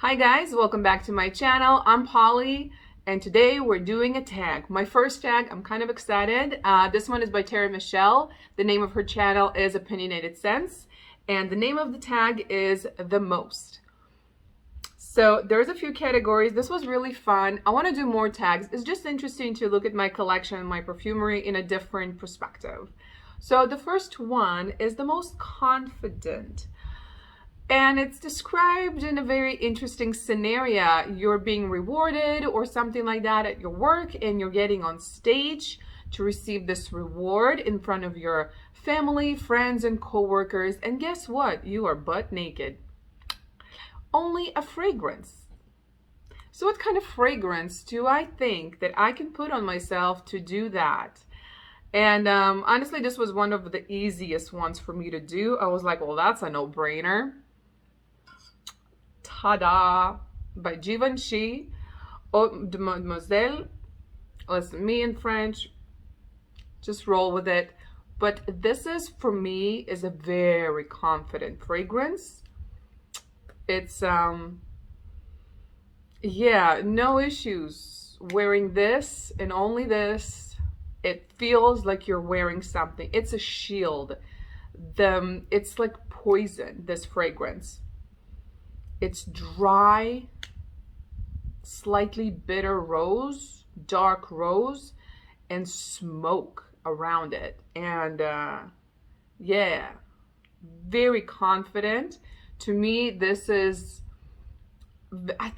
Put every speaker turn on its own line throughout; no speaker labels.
Hi guys, welcome back to my channel. I'm Polly and today we're doing a tag. My first tag, I'm kind of excited. This one is by Tera Michelle. The name of her channel is Opinionated Sense and the name of the tag is The Most. So there's a few categories. This was really fun. I want to do more tags. It's just interesting to look at my collection and my perfumery in a different perspective. So the first one is the most confident. And it's described in a very interesting scenario. You're being rewarded or something like that at your work and you're getting on stage to receive this reward in front of your family, friends, and coworkers. And guess what? You are butt naked. Only a fragrance. So what kind of fragrance do I think that I can put on myself to do that? And honestly, this was one of the easiest ones for me to do. I was like, well, that's a no-brainer. Ta-da! By Givenchy, Eaudemoiselle. Listen, me in French, just roll with it. But this is, for me, is a very confident fragrance. It's, yeah, no issues wearing this and only this. It feels like you're wearing something. It's a shield. It's like poison, this fragrance. It's dry, slightly bitter rose, dark rose, and smoke around it. And yeah, very confident. To me, this is,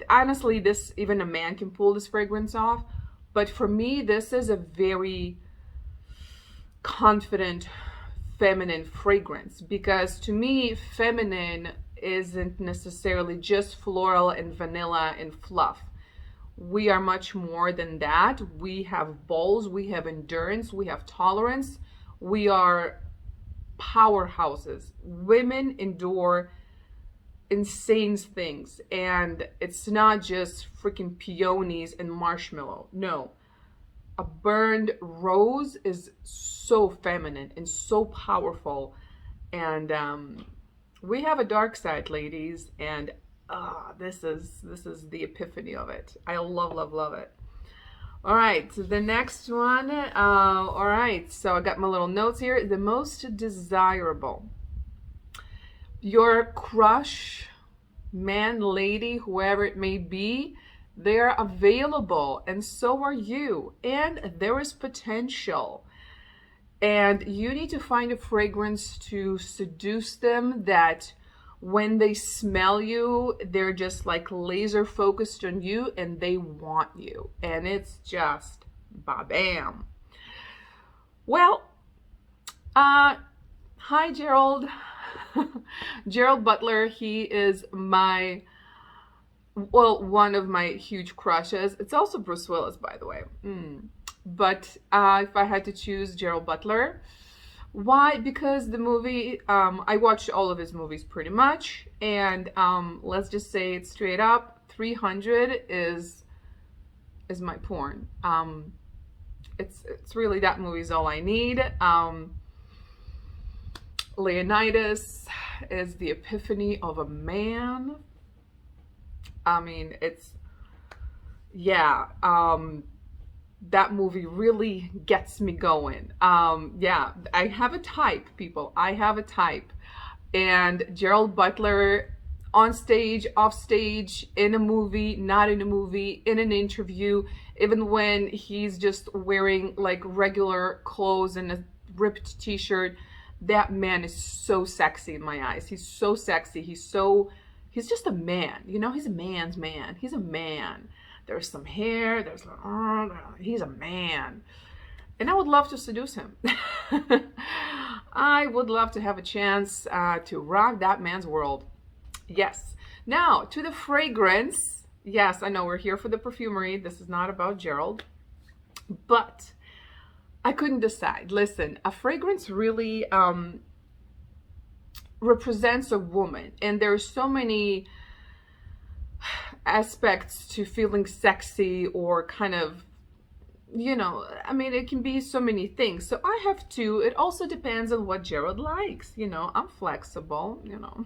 honestly, this, even a man can pull this fragrance off. But for me, this is a very confident, feminine fragrance. Because to me, feminine isn't necessarily just floral and vanilla and fluff. We are much more than that. We have balls, we have endurance, we have tolerance. We are powerhouses. Women endure insane things, and it's not just freaking peonies and marshmallow. No, a burned rose is so feminine and so powerful. And we have a dark side, ladies, and this is the epiphany of it. I love it. All right, so the next one. All right, so I got my little notes here. The most desirable. Your crush, man, lady, whoever it may be, they're available, and so are you. And there is potential. And you need to find a fragrance to seduce them that when they smell you, they're just like laser focused on you and they want you. And it's just ba-bam. Well, hi, Gerald. Gerald Butler, he is my, well, one of my huge crushes. It's also Bruce Willis, by the way. But if I had to choose Gerald Butler, why? Because the movie, I watched all of his movies pretty much, and let's just say it straight up, 300 is my porn. It's really, that movie's all I need. Leonidas is the epiphany of a man. I mean, it's, yeah, that movie really gets me going. Yeah, I have a type, people. I have a type. And Gerald Butler, on stage, off stage, in a movie, not in a movie, in an interview, even when he's just wearing like regular clothes and a ripped t-shirt, that man is so sexy in my eyes. He's so sexy. He's just a man. You know, he's a man's man. He's a man. There's some hair, there's he's a man. And I would love to seduce him. I would love to have a chance to rock that man's world. Yes. Now, to the fragrance. Yes, I know we're here for the perfumery. This is not about Gerald. But I couldn't decide. Listen, a fragrance really represents a woman. And there's so many aspects to feeling sexy, or kind of, you know, I mean, it can be so many things. So I have two. It also depends on what Gerald likes. You know, I'm flexible, you know.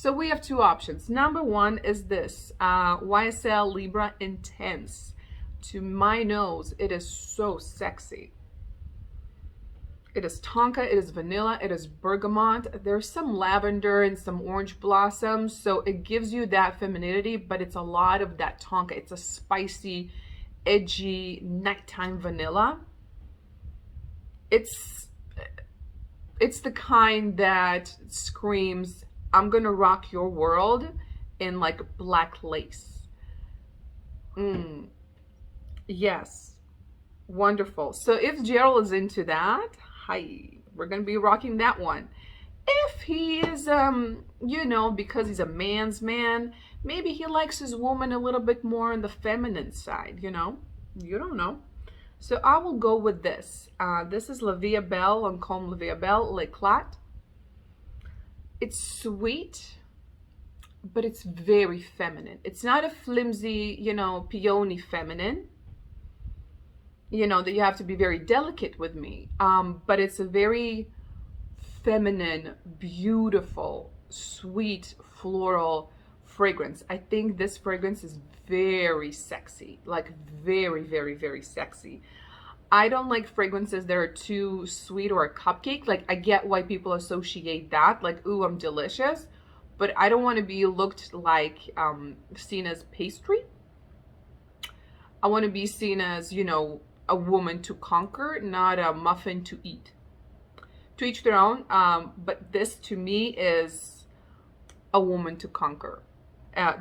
So we have two options. Number one is this YSL Libre Intense. To my nose, it is so sexy. It is tonka, it is vanilla, it is bergamot. There's some lavender and some orange blossoms, so it gives you that femininity, but it's a lot of that tonka. It's a spicy, edgy, nighttime vanilla. It's the kind that screams, I'm gonna rock your world in like black lace. Yes, wonderful. So if Gerald is into that, hi, we're gonna be rocking that one. If he is, you know, because he's a man's man, maybe he likes his woman a little bit more on the feminine side, you know? You don't know. So I will go with this. This is La Vie Belle, Lancome La Vie Belle, L'Eclat. It's sweet, but it's very feminine. It's not a flimsy, you know, peony feminine, you know, that you have to be very delicate with me. But it's a very feminine, beautiful, sweet, floral fragrance. I think this fragrance is very sexy, like very, very, very sexy. I don't like fragrances that are too sweet or a cupcake. Like, I get why people associate that, like, ooh, I'm delicious, but I don't want to be looked like seen as pastry. I want to be seen as, you know, a woman to conquer, not a muffin to eat. To each their own, but this to me is a woman to conquer.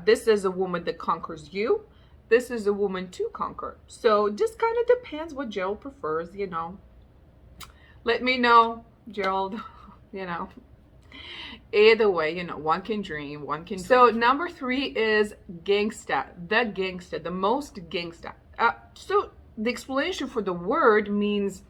This is a woman that conquers you. This is a woman to conquer. So just kind of depends what Gerald prefers, you know. Let me know, Gerald, you know. Either way, you know, one can dream, one can dream. So number 3 is Gangsta, the most Gangsta. So the explanation for the word means,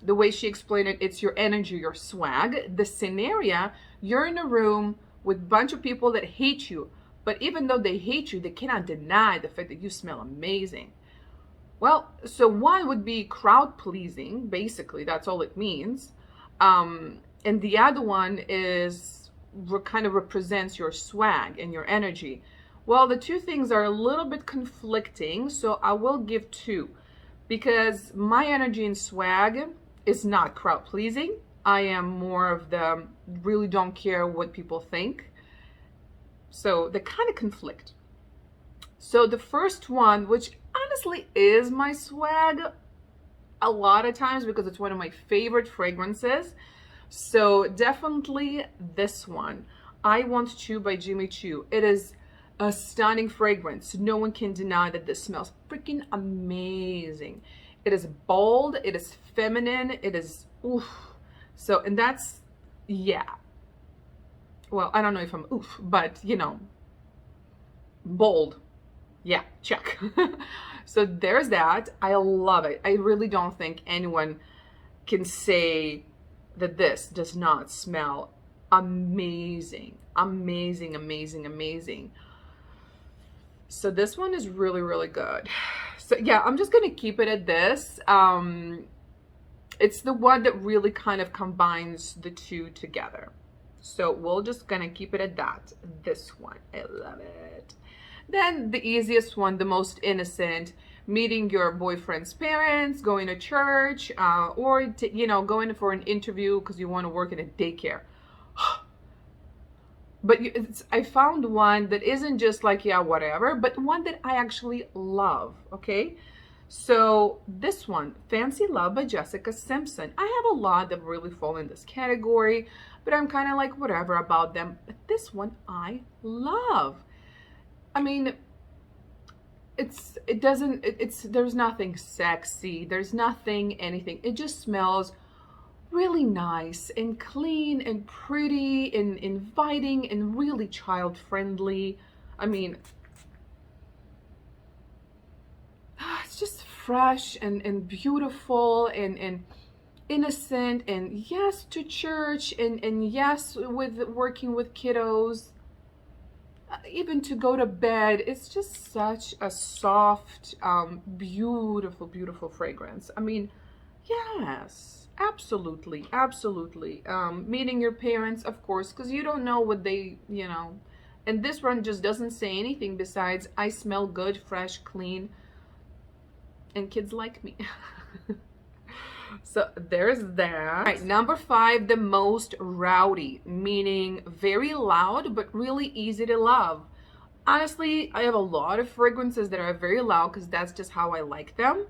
the way she explained it, it's your energy, your swag. The scenario, you're in a room with a bunch of people that hate you, but even though they hate you, they cannot deny the fact that you smell amazing. Well, so one would be crowd pleasing, basically, that's all it means. And the other one is kind of represents your swag and your energy. Well, the two things are a little bit conflicting, so I will give 2, because my energy and swag is not crowd pleasing. I am more of the really don't care what people think. So they kind of conflict. So the first one, which honestly is my swag a lot of times because it's one of my favorite fragrances. So definitely this one. I Want Choo by Jimmy Choo. It is a stunning fragrance. No one can deny that this smells freaking amazing. It is bold, it is feminine, it is oof. So, and that's, yeah. Well, I don't know if I'm oof, but you know, bold. Yeah, check. So there's that. I love it. I really don't think anyone can say that this does not smell amazing. Amazing, amazing, amazing. So this one is really, really good. So yeah, I'm just gonna keep it at this. It's the one that really kind of combines the two together. So we're just gonna keep it at that. This one, I love it. Then the easiest one, the most innocent, meeting your boyfriend's parents, going to church, or you know, going for an interview because you want to work in a daycare. But I found one that isn't just like, yeah, whatever, but one that I actually love, okay? So this one, Fancy Love by Jessica Simpson. I have a lot that really fall in this category, but I'm kind of like whatever about them. But this one I love. I mean, there's nothing sexy. There's nothing, anything. It just smells really nice and clean and pretty and inviting and really child friendly. I mean, it's just fresh and beautiful and innocent, and yes, to church, and yes, with working with kiddos, even to go to bed. It's just such a soft, beautiful, beautiful fragrance. I mean, yes. Absolutely, absolutely. Meeting your parents, of course, because you don't know what they, you know, And this one just doesn't say anything besides I smell good, fresh, clean, and kids like me. So there's that. All right, number 5, the most rowdy, meaning very loud but really easy to love. Honestly, I have a lot of fragrances that are very loud because that's just how I like them.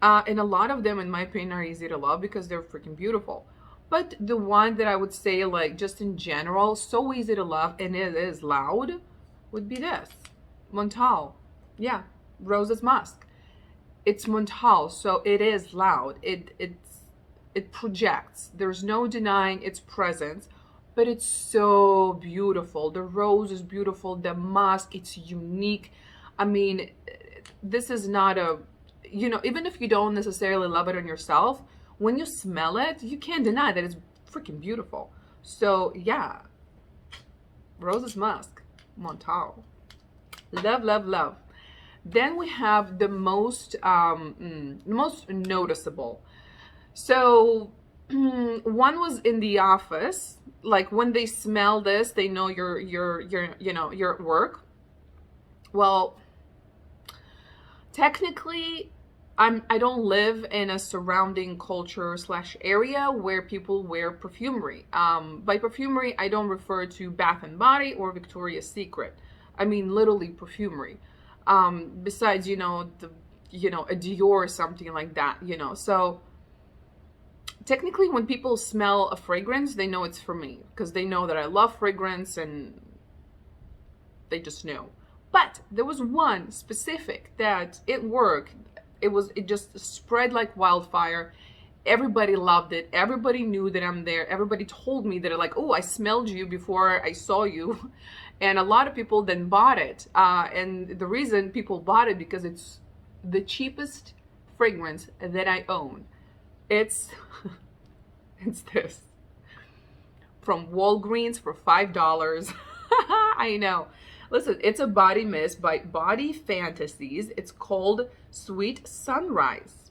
And a lot of them, in my opinion, are easy to love because they're freaking beautiful. But the one that I would say, like, just in general, so easy to love and it is loud, would be this. Montale. Yeah, Rose's Musk. It's Montale, so it is loud. It projects. There's no denying its presence, but it's so beautiful. The rose is beautiful. The musk, it's unique. I mean, this is not a, you know, even if you don't necessarily love it on yourself, when you smell it, you can't deny that it's freaking beautiful. So yeah, Rose's Musk, Montale. Love, love, love. Then we have the most noticeable. So one was in the office. Like when they smell this, they know you're at work. Well, technically, I don't live in a surrounding culture / area where people wear perfumery. By perfumery, I don't refer to Bath and Body or Victoria's Secret. I mean literally perfumery. Besides, a Dior or something like that, So technically when people smell a fragrance, they know it's for me because they know that I love fragrance and they just know. But there was one specific that it worked. It just spread like wildfire. Everybody loved it. Everybody knew that I'm there. Everybody told me that, like, oh, I smelled you before I saw you. And a lot of people then bought it. And the reason people bought it because it's the cheapest fragrance that I own. It's this. From Walgreens for $5. I know. Listen, it's a body mist by Body Fantasies. It's called Sweet Sunrise.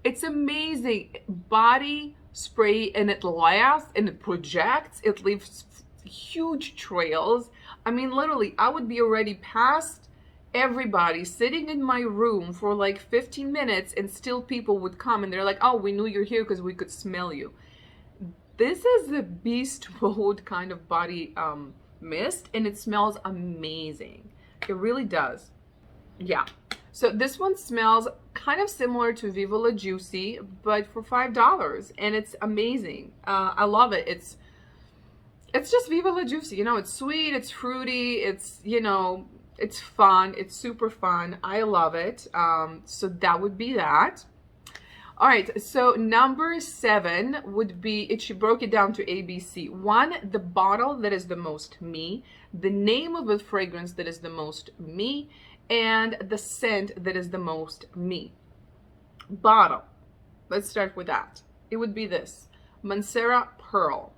It's amazing. Body spray, and it lasts and it projects. It leaves huge trails. I mean, literally, I would be already past everybody sitting in my room for like 15 minutes and still people would come and they're like, oh, we knew you're here because we could smell you. This is a beast mode kind of body mist, and it smells amazing. It really does. Yeah. So this one smells kind of similar to Viva La Juicy, but for $5, and it's amazing. I love it. It's just Viva La Juicy. It's sweet, it's fruity, it's it's fun, it's super fun. I love it. So that would be that. All right, so number 7 would be, she broke it down to ABC. 1, the bottle that is the most me, the name of a fragrance that is the most me, and the scent that is the most me. Bottle, let's start with that. It would be this, Mancera Pearl.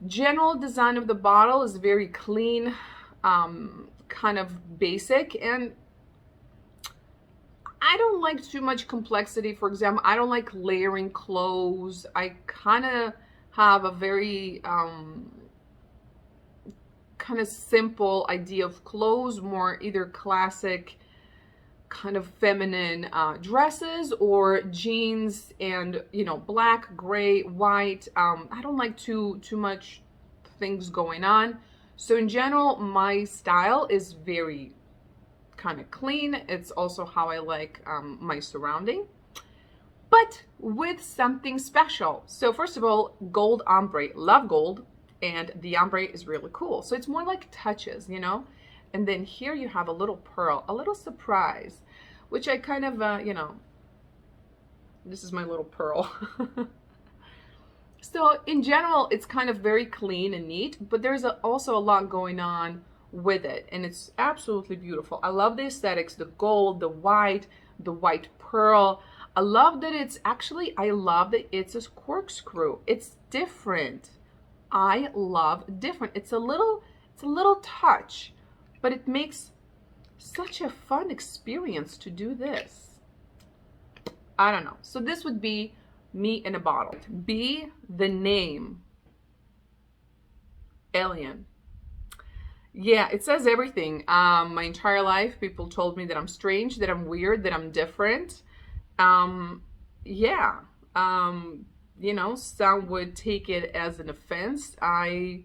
General design of the bottle is very clean, kind of basic, and I don't like too much complexity. For example, I don't like layering clothes. I kind of have a very kind of simple idea of clothes, more either classic kind of feminine dresses or jeans and black, gray, white. I don't like too much things going on. So in general, my style is very kind of clean. It's also how I like my surrounding, but with something special. So first of all, gold ombre. Love gold, and the ombre is really cool. So it's more like touches, and then here you have a little pearl, a little surprise, which I kind of this is my little pearl. So in general, it's kind of very clean and neat, but there's also a lot going on with it, and it's absolutely beautiful. I love the aesthetics, the gold, the white pearl. I love that I love that it's a corkscrew. It's different. I love different. It's a little touch, but it makes such a fun experience to do this. I don't know. So this would be me in a bottle. B, the name, Alien. Yeah, it says everything. My entire life, people told me that I'm strange, that I'm weird, that I'm different. Um, yeah. Um, some would take it as an offense. I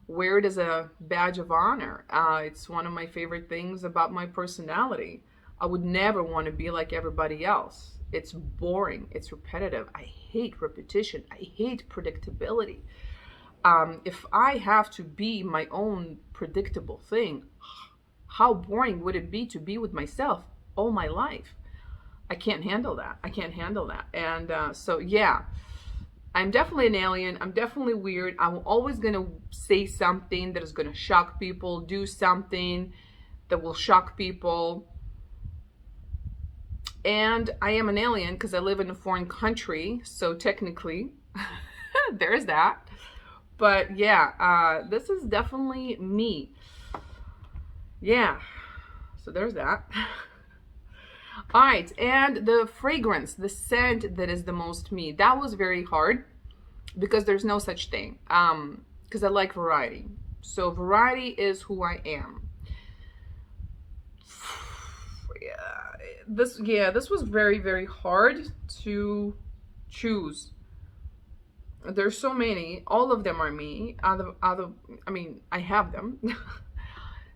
wear it as a badge of honor. It's one of my favorite things about my personality. I would never want to be like everybody else. It's boring. It's repetitive. I hate repetition. I hate predictability. If I have to be my own predictable thing, how boring would it be to be with myself all my life? I can't handle that. I can't handle that. And so, yeah, I'm definitely an alien. I'm definitely weird. I'm always going to say something that is going to shock people, do something that will shock people. And I am an alien because I live in a foreign country. So technically, there's that. But yeah, this is definitely me. Yeah, so there's that. All right, and the fragrance, the scent that is the most me. That was very hard because there's no such thing. Because I like variety. So variety is who I am. This was very, very hard to choose. There's so many. All of them are me. I have them.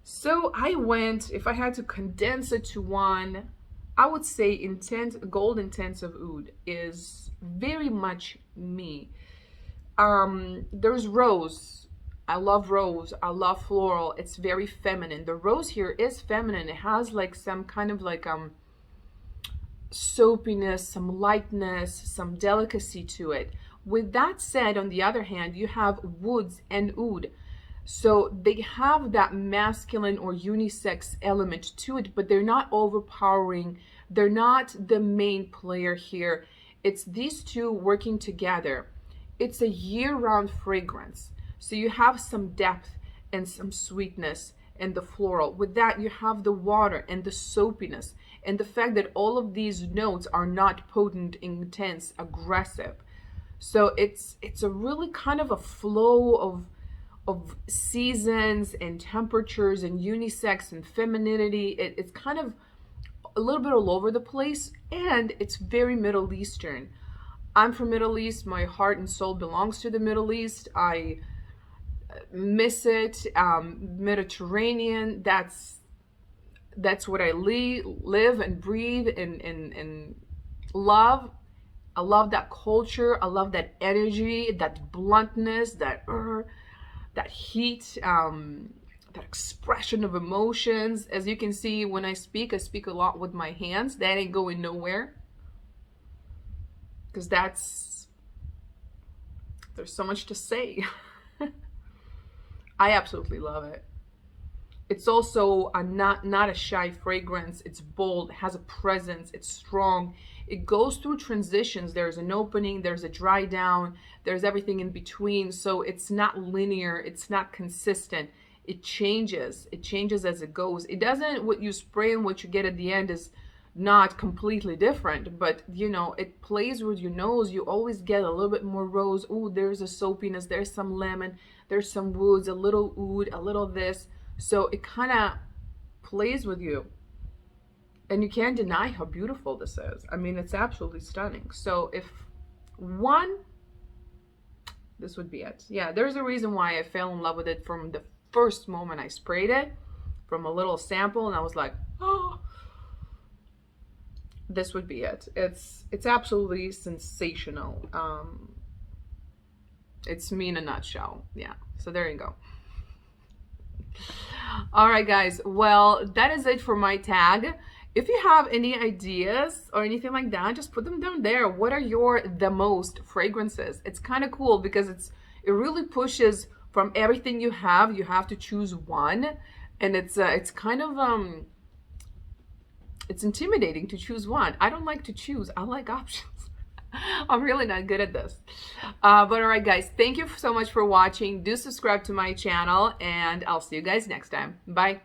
So I went, if I had to condense it to one, I would say Gold Intensive Oud is very much me. There's rose. I love rose. I love floral. It's very feminine. The rose here is feminine. It has like some kind of like soapiness, some lightness, some delicacy to it. With that said, on the other hand, you have woods and oud. So they have that masculine or unisex element to it, but they're not overpowering. They're not the main player here. It's these two working together. It's a year-round fragrance. So you have some depth and some sweetness and the floral. With that, you have the water and the soapiness and the fact that all of these notes are not potent, intense, aggressive. So it's a really kind of a flow of seasons and temperatures and unisex and femininity. It's kind of a little bit all over the place, and it's very Middle Eastern. I'm from Middle East. My heart and soul belongs to the Middle East. I miss it. Mediterranean. That's what I live and breathe and love. I love that culture. I love that energy, that bluntness, that heat, that expression of emotions. As you can see, when I speak a lot with my hands. That ain't going nowhere. Because there's so much to say. I absolutely love it. It's also not a shy fragrance. It's bold, it has a presence, it's strong. It goes through transitions. There's an opening, there's a dry down, there's everything in between. So it's not linear, it's not consistent. It changes as it goes. It doesn't, what you spray and what you get at the end is not completely different, but it plays with your nose. You always get a little bit more rose. Ooh, there's a soapiness, there's some lemon, there's some woods, a little oud, a little this. So it kind of plays with you. And you can't deny how beautiful this is. I mean, it's absolutely stunning. So if one, this would be it. Yeah, there's a reason why I fell in love with it from the first moment I sprayed it, from a little sample, and I was like, oh, this would be it. It's absolutely sensational. It's me in a nutshell. Yeah, so there you go. All right, guys. Well, that is it for my tag. If you have any ideas or anything like that, just put them down there. What are your the most fragrances? It's kind of cool because it really pushes from everything you have to choose one, and it's kind of it's intimidating to choose one. I don't like to choose. I like options. I'm really not good at this. But all right, guys, thank you so much for watching. Do subscribe to my channel, and I'll see you guys next time. Bye.